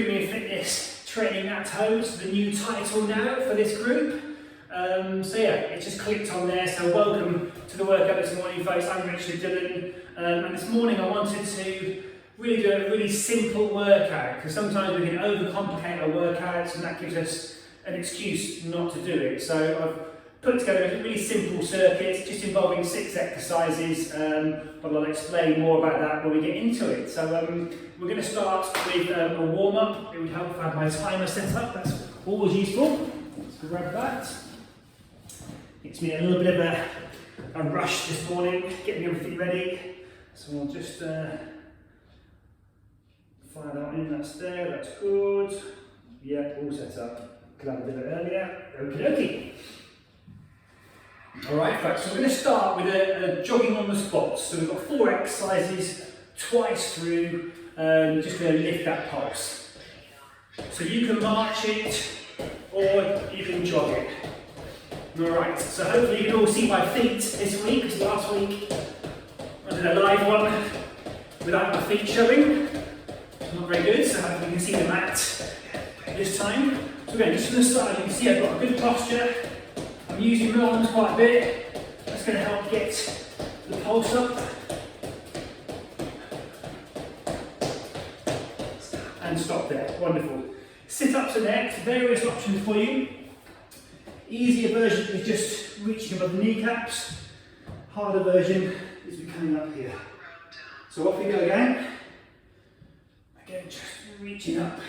Premium Fitness Training at Home, so the new title now for this group. So yeah, it just clicked on there, so welcome to the workout this morning folks. I'm Richard Dillon, and this morning I wanted to really do a really simple workout, because sometimes we can overcomplicate our workouts and that gives us an excuse not to do it. So I've put together a really simple circuit, just involving 6 exercises, but I'll explain more about that when we get into it. So we're going to start with a warm-up. It would help if I had my timer set up, that's always useful. Let's grab that. It's been a little bit of a rush this morning, getting everything ready. So we'll just fire that in, that's there, that's good. Yeah, all set up. Glad I did it earlier. Okie dokie. Alright folks, so we're going to start with a jogging on the spot. So we've got 4 exercises, twice through, just going to lift that pulse. So you can march it, or you can jog it. Alright, so hopefully you can all see my feet this week, because last week I did a live one without my feet showing. Not very good, so hopefully you can see the mat this time. So again, just from the start, you can see I've got a good posture. I'm using my arms quite a bit. That's going to help get the pulse up. And stop there, wonderful. Sit-ups are next, various options for you. Easier version is just reaching above the kneecaps. Harder version is coming up here. So off we go again. Again, just reaching up,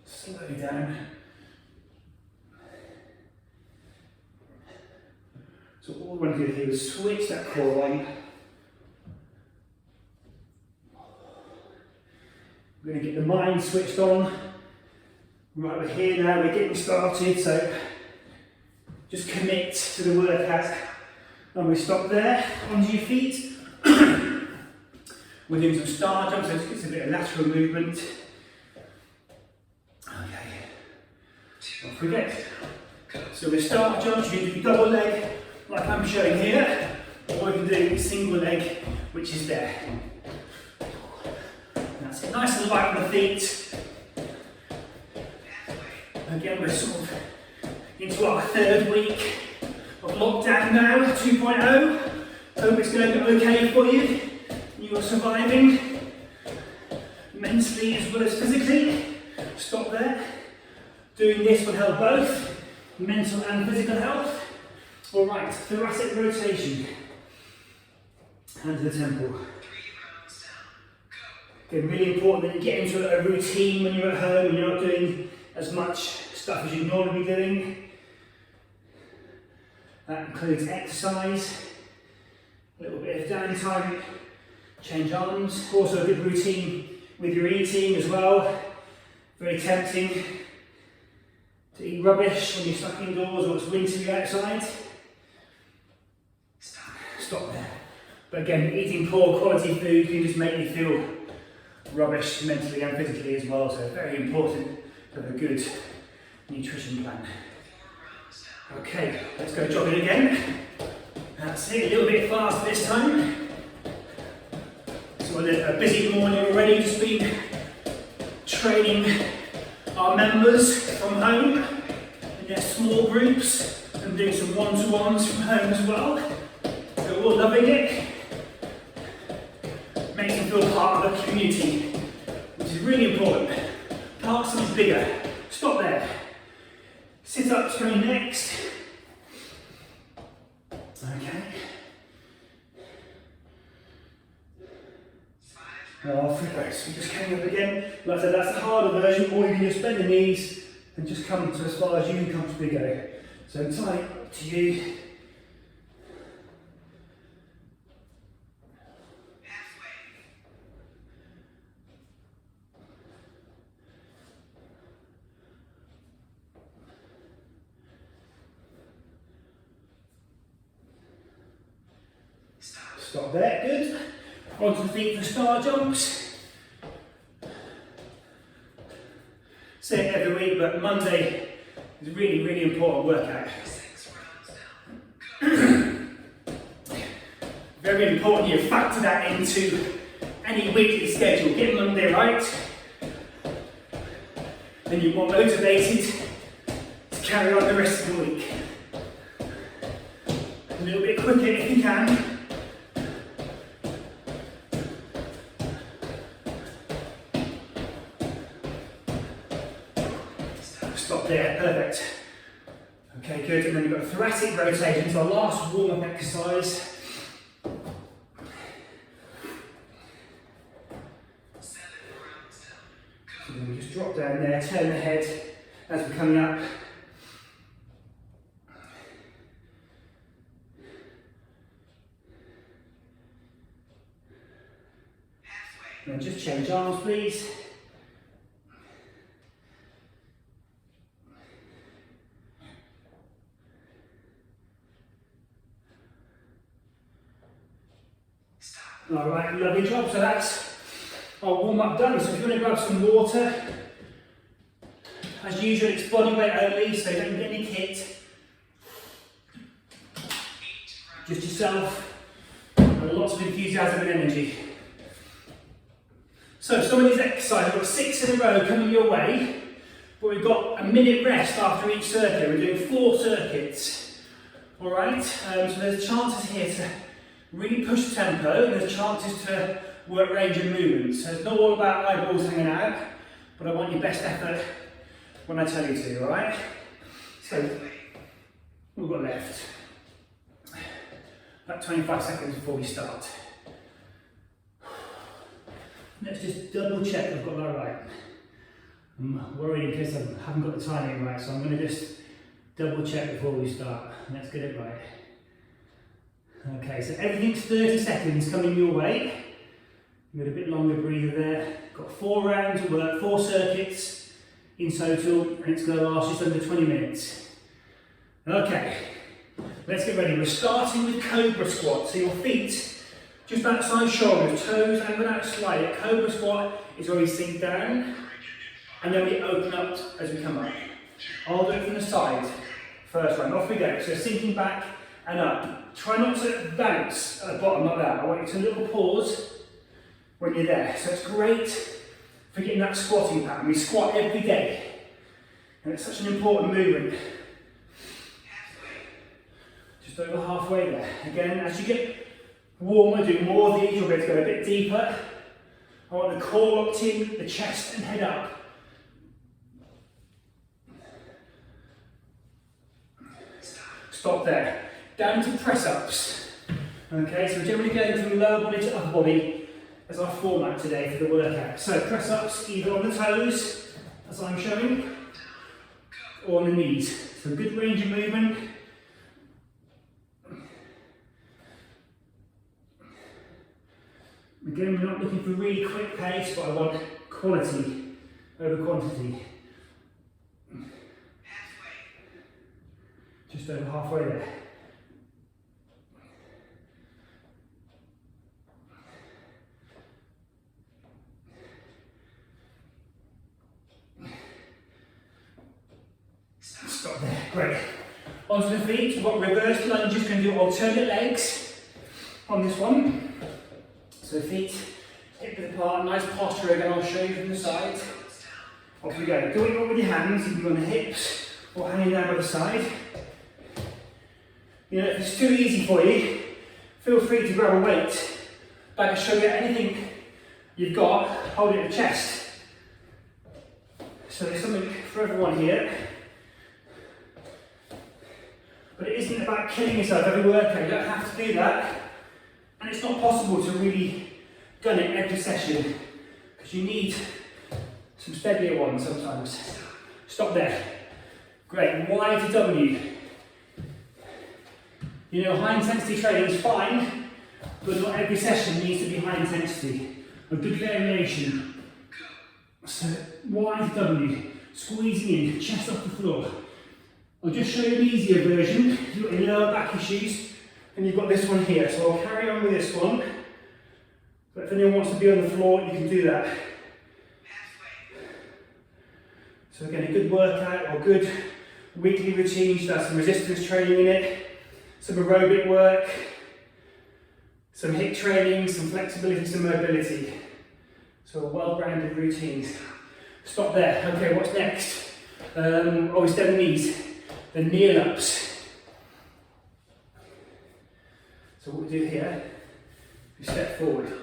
slowly down. So all we're going to do here is switch that core on. We're going to get the mind switched on. Right, we're here now, we're getting started, so just commit to the workout. And we stop there, onto your feet. We're doing some star jumps, so it's a bit of lateral movement. Okay, don't forget. So with star jumps, you can do double leg, like I'm showing here, or you can do single leg, which is there. That's it, nice and light on the feet. Again, we're sort of into our 3rd week of lockdown now, 2.0. Hope it's going okay for you. You are surviving, mentally as well as physically. Stop there. Doing this will help both mental and physical health. Alright, thoracic rotation. Hand to the temple. Again, really important that you get into a routine when you're at home and you're not doing as much stuff as you'd normally be doing. That includes exercise, a little bit of downtime, change arms, also a good routine with your eating as well. Very tempting to eat rubbish when you're stuck indoors or it's wintry outside. Stop there. But again, eating poor quality food can just make you feel rubbish mentally and physically as well, so very important to have a good nutrition plan. Okay, let's go jogging again. That's it, a little bit faster this time. So we've had a busy morning already, just been training our members from home in their small groups and doing some one-to-ones from home as well. They're all loving it. Makes them feel part of the community, which is really important. Part of something bigger. Stop there. Sit-ups coming next. Okay. Off we go. So just coming up again. Like I said, that's the harder version, or you can just bend the knees and just come to as far as you can comfortably go. So entirely up to you. Stop there, good. Onto the feet for star jumps. Say it every week, but Monday is a really, really important workout. Very important you factor that into any weekly schedule. Get Monday right. then you're more motivated to carry on the rest of the week. A little bit quicker if you can. Stop there, perfect. Okay, good, and then you've got thoracic rotation, so our last warm-up exercise. So then we just drop down there, turn the head as we're coming up. And then just change arms, please. Alright, lovely job. So that's our warm-up done. So if you want to grab some water, as usual it's body weight only, so don't get any kit. Just yourself, and lots of enthusiasm and energy. So some of these exercises, we've got 6 in a row coming your way, but we've got a minute rest after each circuit. We're doing 4 circuits. Alright, so there's chances here to really push tempo, and there's chances to work range of movement. So it's not all about eyeballs hanging out, but I want your best effort when I tell you to, alright? So, we've got left about 25 seconds before we start. Let's just double check we've got that right. I'm worried in case I haven't got the timing right, so I'm going to just double check before we start. Let's get it right. Okay, so everything's 30 seconds coming your way. You've got a bit longer breather there. Got 4 rounds of work, 4 circuits in total, and it's going to last just under 20 minutes. Okay, let's get ready. We're starting with Cobra Squat. So your feet just outside shoulders, toes angled out slightly. Cobra Squat is where we sink down, and then we open up as we come up. I'll do it from the side. First round, off we go. So sinking back and up. Try not to bounce at the bottom like that. I want you to little pause when you're there. So it's great for getting that squatting pattern. We squat every day, and it's such an important movement. Just over halfway there. Again, as you get warmer, do more of these, you'll be able to go a bit deeper. I want the core locked in, the chest and head up. Stop there. Down to press-ups. Okay, so we're generally going from lower body to upper body as our format today for the workout. So press-ups either on the toes, as I'm showing, or on the knees. So good range of movement. Again, we're not looking for really quick pace, but I want quality over quantity. Just over halfway there. Stop there, great. Onto the feet, we've got reverse lunges, going to do alternate legs on this one. So feet hip width apart, nice posture again, I'll show you from the side. Off we go. Do it all with your hands, you can be on the hips or hanging down by the side. You know, if it's too easy for you, feel free to grab a weight, bag of sugar, anything you've got, hold it at the chest. So there's something for everyone here. But it isn't about killing yourself every workout, you don't have to do that. And it's not possible to really gun it every session, because you need some steadier ones sometimes. Stop there. Great, Y to W. You know, high intensity training is fine, but not every session needs to be high intensity. A good variation. So Y to W, squeezing in, chest off the floor. I'll just show you an easier version. If you've got any lower back issues, and you've got this one here. So I'll carry on with this one. But if anyone wants to be on the floor, you can do that. So again, a good workout or good weekly routine should have some resistance training in it, some aerobic work, some HIIT training, some flexibility, some mobility. So a well-rounded routine. Stop there. Okay, what's next? We step knees. The kneel ups. So what we do here, we step forward.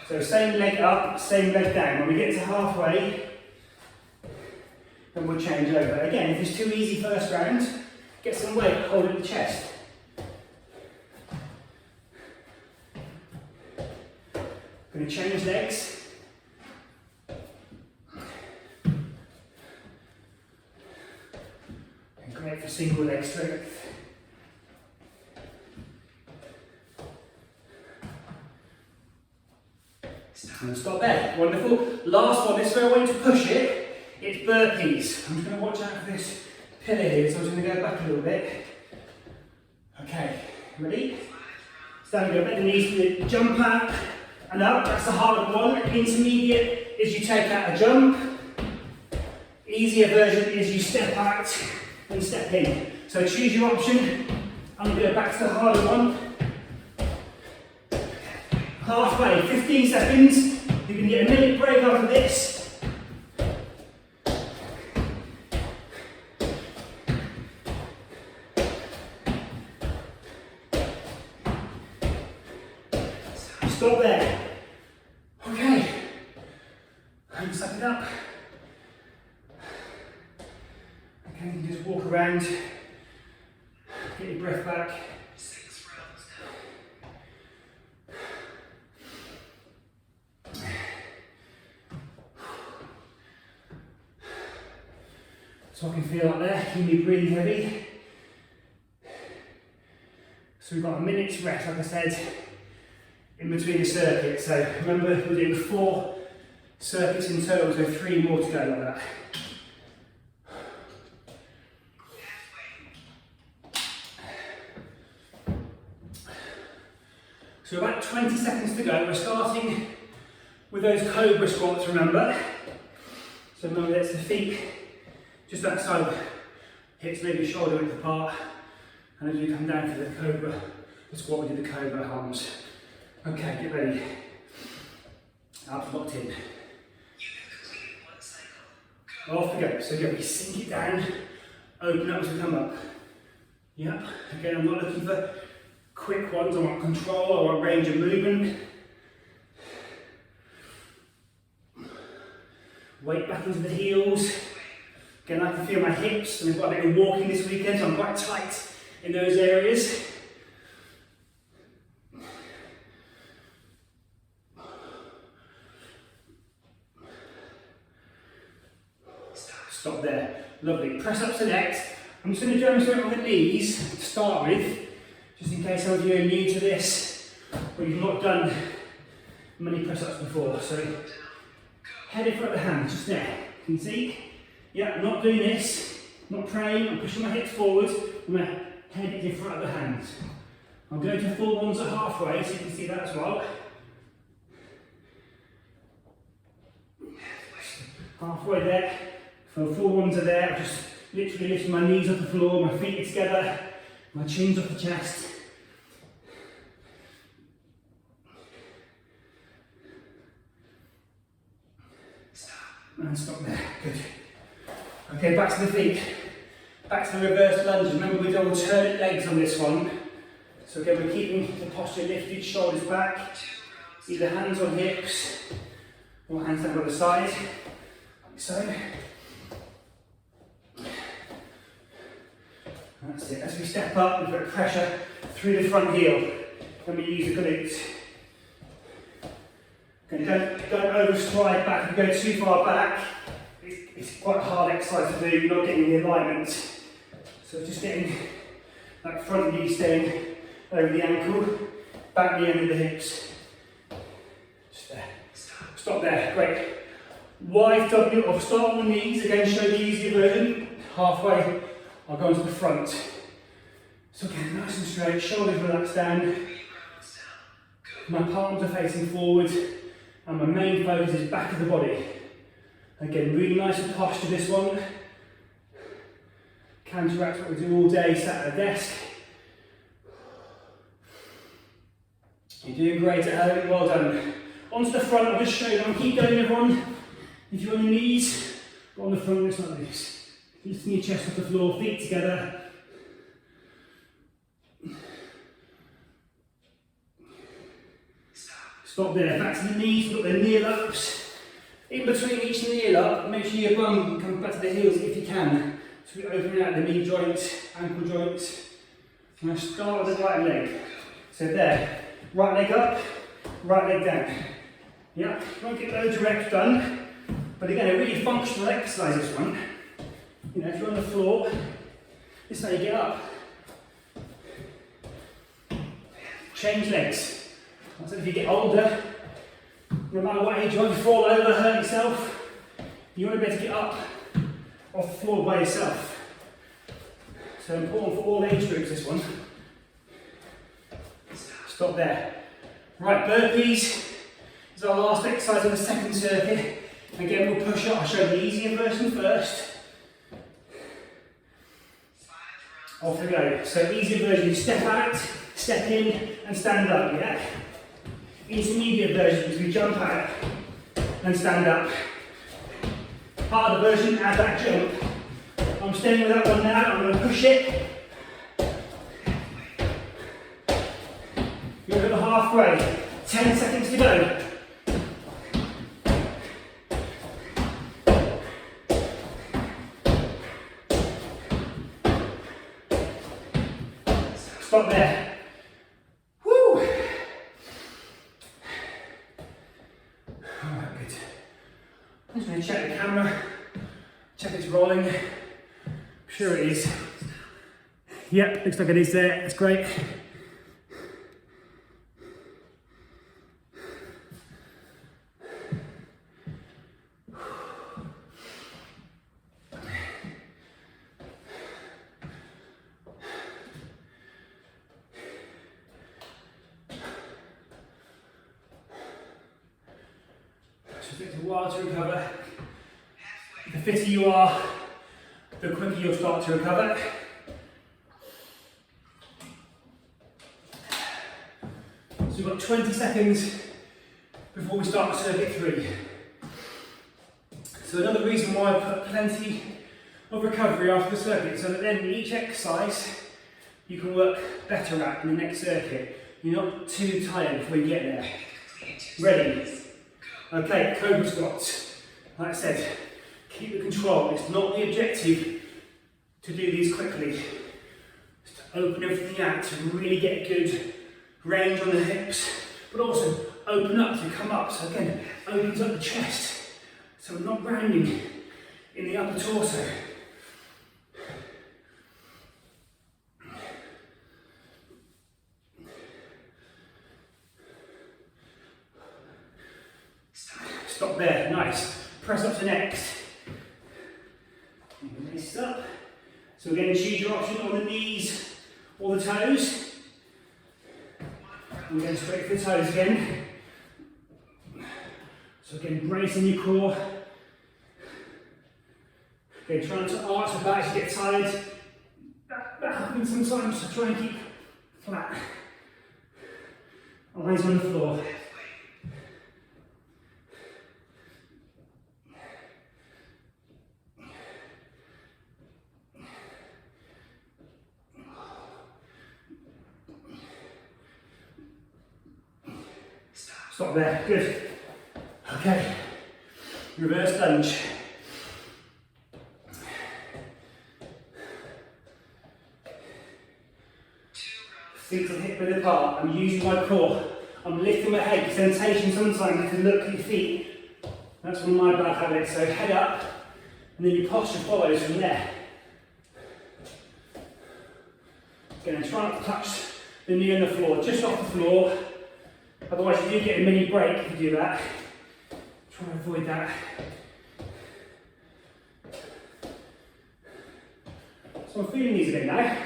So same leg up, same leg down. When we get to halfway, then we'll change over. Again, if it's too easy first round, get some weight, hold at the chest. Going to change legs. And great for single leg strength. And stop there. Wonderful. Last one, this is where I want you to push it. It's burpees. I'm just going to watch out for this pillar here, so I'm just going to go back a little bit. Okay, ready? Stand up, bend the knees, jump out and up. That's the harder one. Intermediate is you take out a jump. Easier version is you step out and step in. So choose your option. I'm going to go back to the harder one. Halfway, 15 seconds. You can get a minute break after this. Stop there. Okay. And suck it up. Okay, you can just walk around. Get your breath back. So I can feel up there, you can be breathing heavy. So we've got a minute's rest, like I said, in between the circuits. So remember, we're doing 4 circuits in total, so 3 more to go like that. So about 20 seconds to go. We're starting with those cobra squats, remember. So remember, that's the feet just outside the hips, maybe shoulder width apart. And as we come down to the cobra, the squat, we do the cobra arms. Okay, get ready. Abs locked in. Off we go. So again, we sink it down, open up as we come up. Yep. Again, I'm not looking for quick ones. I want control, I want range of movement. Weight back into the heels. Again, I can feel my hips, and we've got a bit of walking this weekend, so I'm quite tight in those areas. Stop there. Lovely. Press ups next. I'm just going to demonstrate on the knees to start with, just in case some of you are new to this, or you've not done many press ups before. So, head in front of the hands, just there. Can you see? Yeah, I'm not doing this, not praying, I'm pushing my hips forward, I'm going to head in front of the hands. I'm going to full ones at halfway, so you can see that as well. Halfway there, so full ones are there, I'm just literally lifting my knees off the floor, my feet are together, my chin's off the chest. And stop there, good. Okay, back to the feet, back to the reverse lunge. Remember, we do alternate legs on this one. So again, we're keeping the posture lifted, shoulders back, either hands on hips, or hands down by the side, like so. That's it. As we step up, we put pressure through the front heel, and we use the glutes. Okay, don't overstride back. If you go too far back, it's quite a hard exercise to do. You're not getting the alignment. So just getting that front knee staying over the ankle, back knee under the hips. Just there. Stop there. Great. Wide W, or start on the knees. Again, show the easier version. Halfway, I'll go into the front. So again, nice and straight, shoulders relaxed down. My palms are facing forward, and my main focus is back of the body. Again, really nice and posture this one. Counteracts what we do all day, sat at a desk. You're doing great at home, well done. Onto the front, I'll just show you, I'll keep going everyone. If you're on your knees, go on the front, it's like this. Lifting your chest off the floor, feet together. Stop there, back to the knees, look at the knee ups. In between each knee up, make sure your bum comes back to the heels if you can. So we're opening out the knee joints, ankle joints. I'm going to start with the right leg. So there, right leg up, right leg down. Yeah, won't get loads of reps done, but again, a really functional exercise this one. You know, if you're on the floor, this is how you get up. Change legs. I said if you get older, no matter what age you want, you fall over, hurt yourself, you want to be able to get up off the floor by yourself. So important for all age groups, this one. Stop there. Right, burpees is our last exercise on the second circuit. Again, we'll push up. I'll show the easier version first. Off we go. So easier version, you step out, step in and stand up, yeah? Intermediate version is we jump out and stand up. Harder version, add that jump. I'm staying with that one now, I'm going to push it. You're over halfway, 10 seconds to go. Stop there. Woo! Alright, good. I'm just going to check the camera, check it's rolling. I'm sure it is. Yep, looks like it is there, that's great. So it takes a while to recover. The fitter you are, the quicker you'll start to recover. So we've got 20 seconds before we start circuit 3. So another reason why I put plenty of recovery after the circuit, so that then each exercise you can work better at in the next circuit. You're not too tired before you get there. Ready? Okay, cobra squats. Like I said, keep the control. It's not the objective to do these quickly. It's to open everything out to really get good range on the hips, but also open up to come up. So again, opens up the chest. So we're not rounding in the upper torso. Stop there, nice. Press up to next. Raise it up. So again, choose your option on the knees or the toes. And go straight for the toes again. So again, bracing your core. Again, trying to arch the back as you get tired. That happens sometimes, so try and keep flat. Eyes on the floor. Stop there, good. Okay, reverse lunge. Feet and hip width apart. I'm using my core. I'm lifting my head. Sensation sometimes you can look at your feet. That's one of my bad habits. So head up, and then your posture follows from there. Again, try not to touch the knee on the floor, just off the floor. Otherwise you do get a mini break if you do that. Try and avoid that. So I'm feeling these a bit now.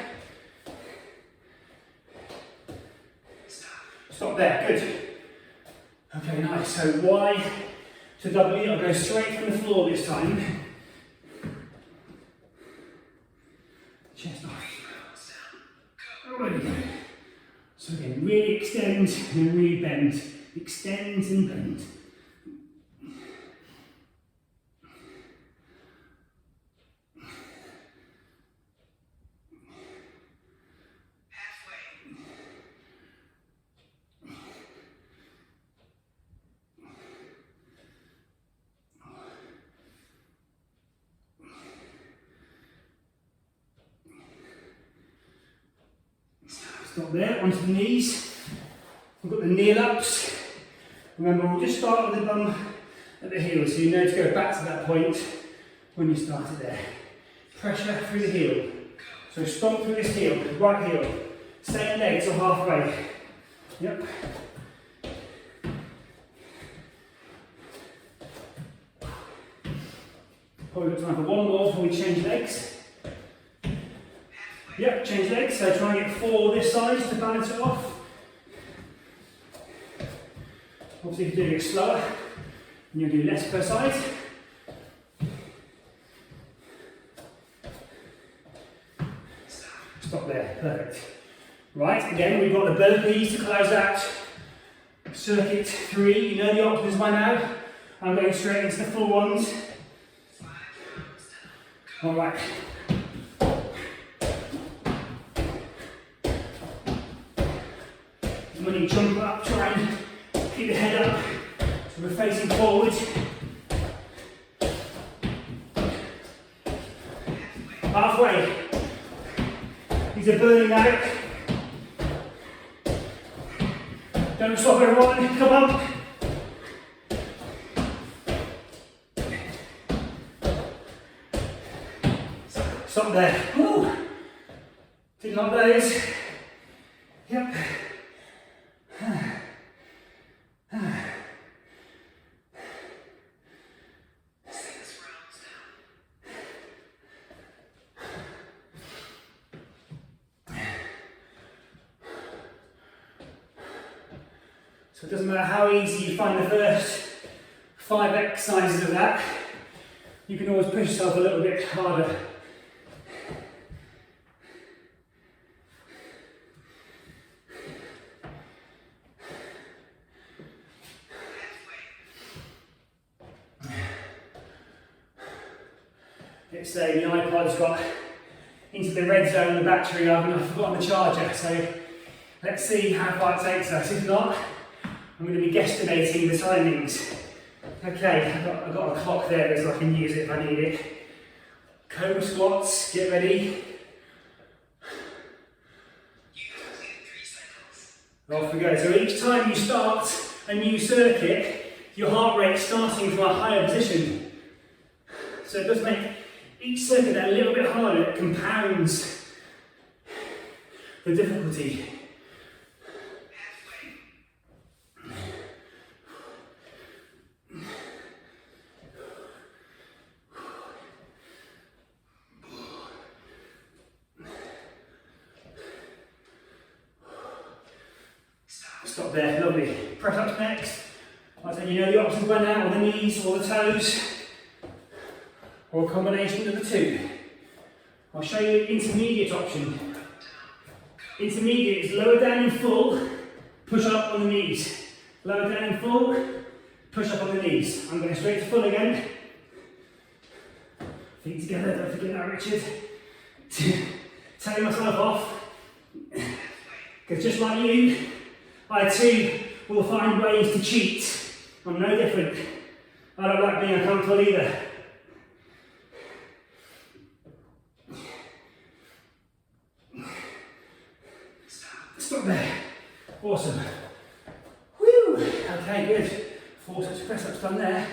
Stop there, good. Okay, nice. So Y to W, I'll go straight from the floor this time. Chest off. Alright, go. So again, really extend and really bend. Extend and bend. Stop there, onto the knees. We've got the kneel ups. Remember, we'll just start with the bum at the heel, so you know to go back to that point when you started there. Pressure through the heel. So stomp through this heel, right heel. Same leg till halfway. Yep. Probably got time for one more before we change legs. Yep, change legs. So try and get 4 this side to balance it off. Obviously, if you're doing it slower, you'll do less per side. Stop there, perfect. Right, again, we've got the burpees to close out circuit 3. You know the options by now. I'm going straight into the full ones. All right. When you jump up, try and keep the head up so we're facing forward. Halfway. These are burning out. Don't stop everyone, come on. Stop there. Woo. Didn't like those. Yep. So it doesn't matter how easy you find the first 5 exercises of that, you can always push yourself a little bit harder. It's saying the iPod's got into the red zone, the battery up, and I've forgotten the charger, so let's see how far it takes us. If not, I'm going to be guesstimating the timings. Okay, I've got a clock there so I can use it if I need it. Cobra squats, get ready. Off we go. So each time you start a new circuit, your heart rate's starting from a higher position. So it does make each circuit a little bit harder. It compounds the difficulty. Stop there, lovely. Press ups next. Like I said, you know the options by now, or the knees or the toes, or a combination of the two. I'll show you the intermediate option. Intermediate is lower down in full, push up on the knees. Lower down in full, push up on the knees. I'm going straight to full again. Feet together, don't forget that, Richard. Taking myself off. Because just like you, I too will find ways to cheat. I'm no different. I don't like being uncomfortable either. Stop there. Awesome. Woo! Okay, good. 4 sets of press ups done there.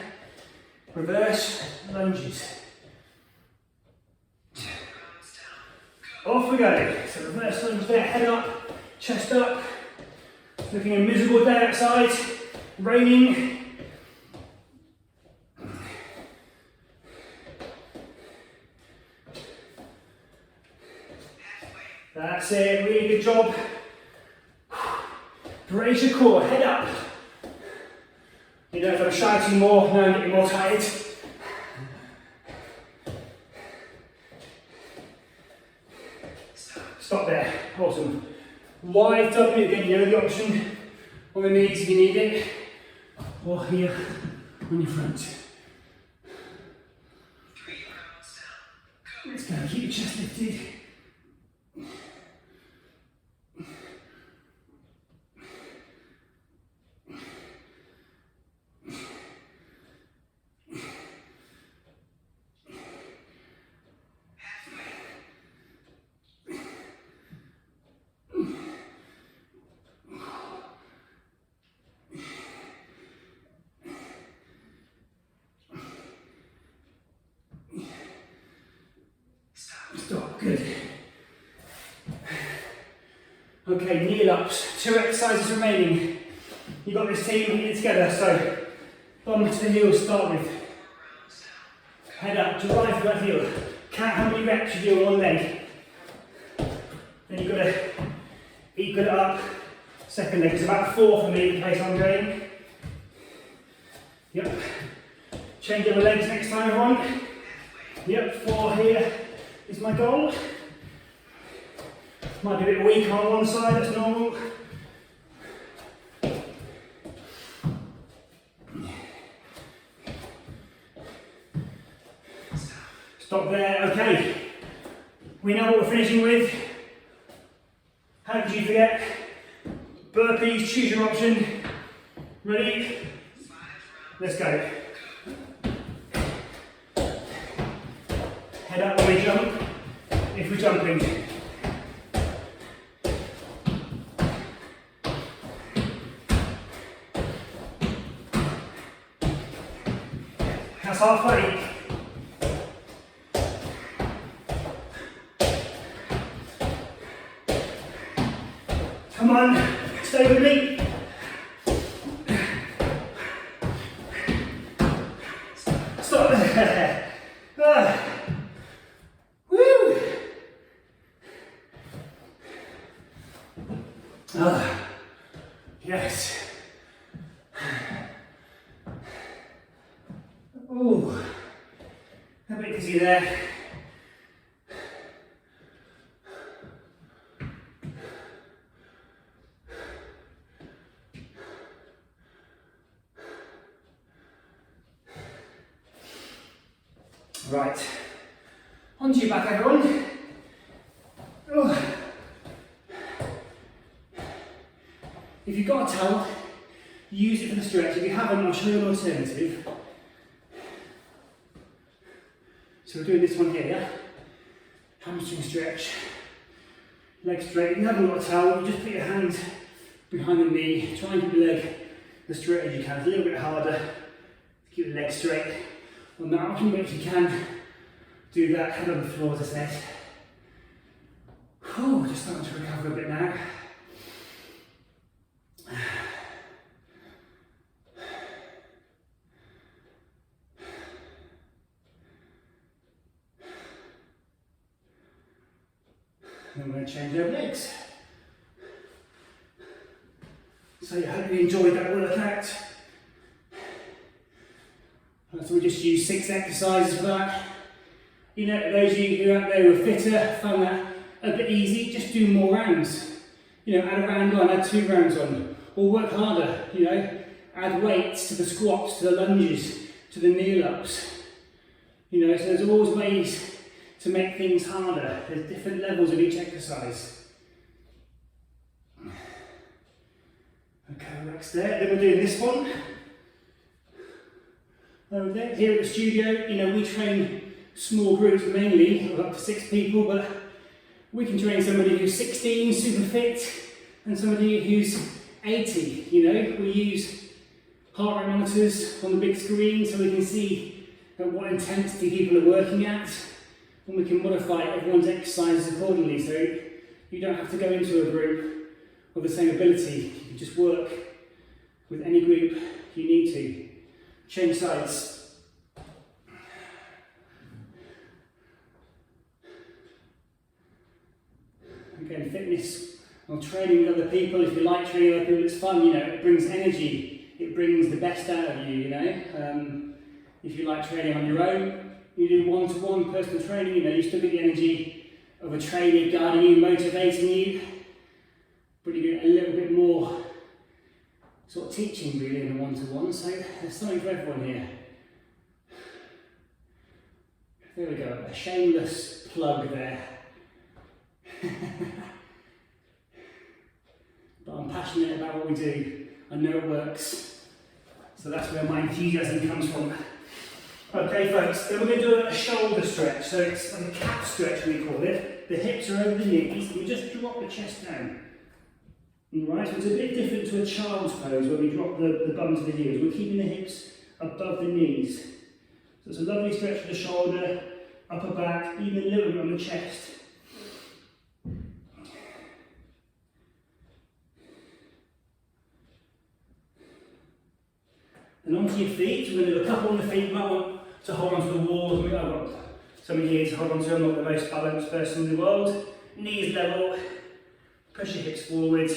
Reverse lunges. Off we go. So reverse lunge there, head up, chest up. Looking a miserable day outside, raining. That's it, really good job. Brace your core, head up. You know, if I'm shouting more, now I'm getting more tired. Stop there, awesome. Wide W again, you know the option on the knees if you need it, or here on your front. Let's go, keep your chest lifted. good. Okay, kneel ups. 2 exercises remaining. You've got this team here together, so bum to the heel start with. Head up, drive that heel. Count how many reps you do on one leg. Then you've got to equal it up. Second leg, it's about 4 for me, the pace I'm going. Yep. Change over legs next time, everyone. Yep, 4 here is my goal. Might be a bit weak on one side, that's normal. Stop there, okay. We know what we're finishing with. How could you forget? Burpees, choose your option. Ready? Let's go. Head up when we jump, if we're jumping. That's halfway. Come on, stay with me. Stop there. Woo. Yes. Ooh, a bit dizzy there. Right, onto your back, everyone. Oh. If you've got a towel, use it for the stretch. If you haven't, I'll show you an alternative. So we're doing this one here, yeah? Hamstring stretch, leg straight. If you haven't got a towel, you just put your hands behind the knee. Try and keep the leg as straight as you can. It's a little bit harder to keep the leg straight. On that option, but if you can do that, head on the floor as I said. Whew, just starting to recover a bit now. Then we're going to change over legs. So I hope you enjoyed that workout. So we just use 6 exercises for that. You know, those of you who are out there who are fitter, found that a bit easy, just do more rounds. You know, add a round on, add 2 rounds on. Or work harder, you know, add weights to the squats, to the lunges, to the kneel ups. You know, so there's always ways to make things harder. There's different levels of each exercise. Okay, relax there. Then we're doing this one. Over there. Here at the studio, you know, we train small groups mainly, of up to 6 people, but we can train somebody who's 16, super fit, and somebody who's 80, you know. We use heart rate monitors on the big screen so we can see at what intensity people are working at, and we can modify everyone's exercises accordingly, so you don't have to go into a group of the same ability. You can just work with any group you need to. Change sides. Again, fitness or training with other people. If you like training with other people, it's fun, you know, it brings energy, it brings the best out of you, you know. If you like training on your own, you do one-to-one personal training, you know, you still get the energy of a trainer guiding you, motivating you, but you get a little bit more sort of teaching really in a one-to-one, so there's something for everyone here. There we go, a shameless plug there. But I'm passionate about what we do. I know it works. So that's where my enthusiasm comes from. Okay folks, then we're going to do a shoulder stretch. So it's like a cat stretch we call it. The hips are over the knees and we just drop the chest down. Alright, so it's a bit different to a child's pose where we drop the bum to the heels. We're keeping the hips above the knees. So it's a lovely stretch for the shoulder, upper back, even a little bit on the chest. And onto your feet, we're going to do a couple on the feet. You might want to hold onto the walls. I've got some here to hold onto. I'm not the most balanced person in the world. Knees level, push your hips forward.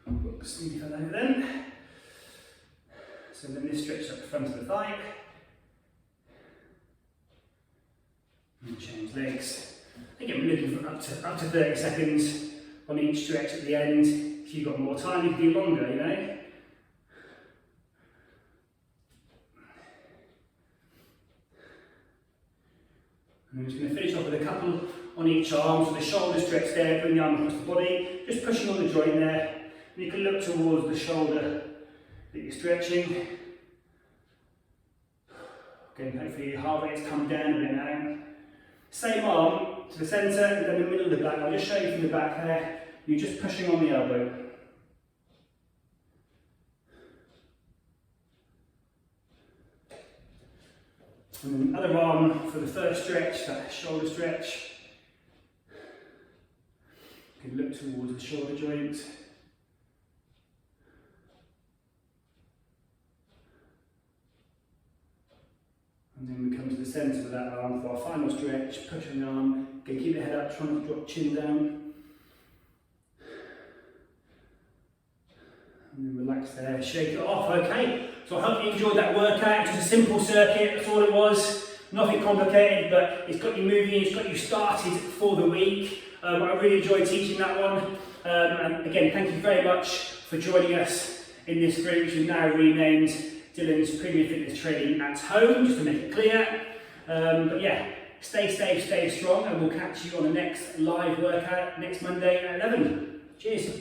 Whoops, need to come over then. So then this stretch up the front of the thigh. And change legs. Again, we're looking for up to 30 seconds on each stretch at the end. If you've got more time, you can do longer, you know. And I'm just going to finish off with a couple on each arm. So the shoulder stretch there, bring the arm across the body, just pushing on the joint there. And you can look towards the shoulder that you're stretching. Again, hopefully your heart rate's come down a bit now. Same arm to the centre and then the middle of the back. I'll just show you from the back there. You're just pushing on the elbow. And then the other arm for the first stretch, that shoulder stretch. You can look towards the shoulder joint. And then we come to the centre of that arm for our final stretch. Push on the arm. Again, keep the head up, try not to drop chin down. And then relax there, shake it off. Okay, so I hope you enjoyed that workout. It's just a simple circuit, that's all it was. Nothing complicated, but it's got you moving, it's got you started for the week. I really enjoyed teaching that one. And again, thank you very much for joining us in this group, which is now renamed Dylan's Premium Fitness Training at Home, just to make it clear. But yeah, stay safe, stay strong, and we'll catch you on the next live workout next Monday at 11. Cheers.